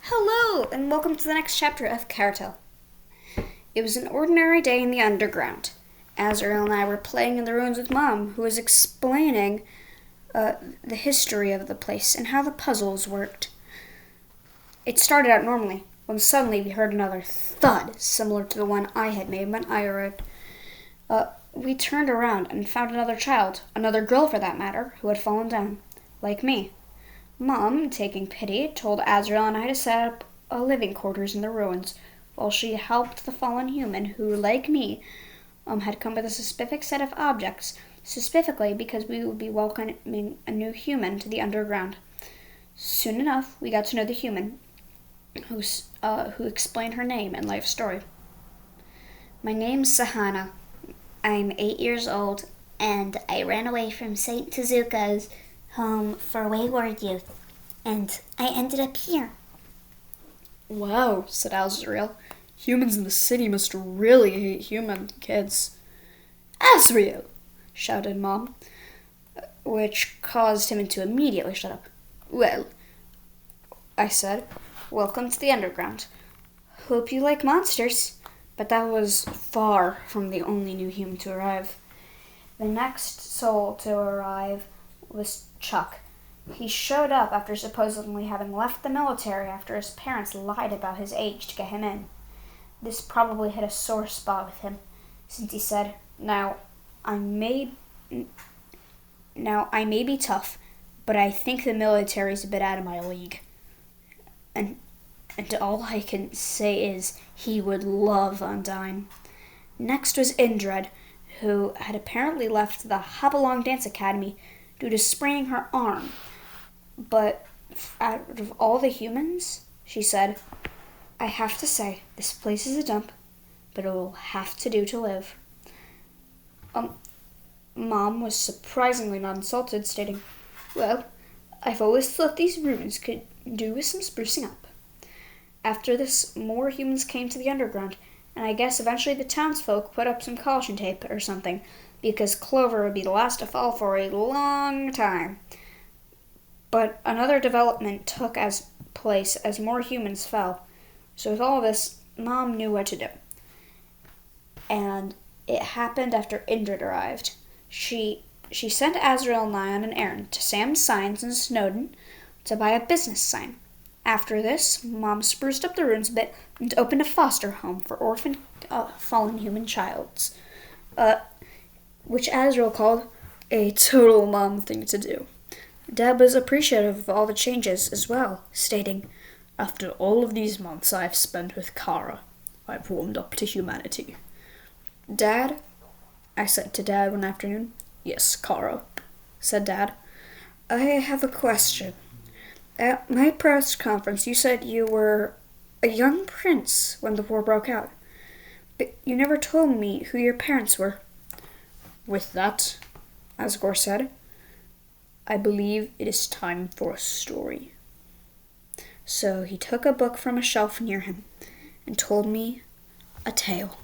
Hello, and welcome to the next chapter of Charatale. It was an ordinary day in the underground. Azrael and I were playing in the ruins with Mom, who was explaining the history of the place and how the puzzles worked. It started out normally, when suddenly we heard another thud, similar to the one I had made when I arrived. We turned around and found another child, another girl for that matter, who had fallen down, like me. Mom, taking pity, told Azrael and I to set up living quarters in the ruins, while she helped the fallen human who, like me, had come with a specific set of objects, specifically because we would be welcoming a new human to the underground. Soon enough, we got to know the human, who explained her name and life story. My name's Sahana. I'm 8 years old, and I ran away from Saint Tezuka's home for wayward youth, and I ended up here. Wow, said Azrael. Humans in the city must really hate human kids. Azrael, shouted Mom, which caused him to immediately shut up. Well, I said, welcome to the underground. Hope you like monsters. But that was far from the only new human to arrive. The next soul to arrive was Chuck. He showed up after supposedly having left the military after his parents lied about his age to get him in. This probably hit a sore spot with him, since he said, Now I may be tough, but I think the military's a bit out of my league. And all I can say is he would love Undyne. Next was Indred, who had apparently left the Hopalong Dance Academy due to spraining her arm. But out of all the humans, she said, I have to say, this place is a dump, but it will have to do to live. Mom was surprisingly not insulted, stating, Well, I've always thought these ruins could do with some sprucing up. After this, more humans came to the underground, and I guess eventually the townsfolk put up some caution tape or something, because Clover would be the last to fall for a long time. But another development took place as more humans fell. So with all this, Mom knew what to do. And it happened after Indrid arrived. She sent Azrael and I on an errand to Sam's Signs in Snowdon to buy a business sign. After this, Mom spruced up the ruins a bit and opened a foster home for orphan fallen human childs, which Azrael called a total mom thing to do. Dad was appreciative of all the changes as well, stating, After all of these months I've spent with Kara, I've warmed up to humanity. Dad? I said to Dad one afternoon. Yes, Kara, said Dad. I have a question. At my press conference, you said you were a young prince when the war broke out. But you never told me who your parents were. With that, Asgore said, I believe it is time for a story. So he took a book from a shelf near him and told me a tale.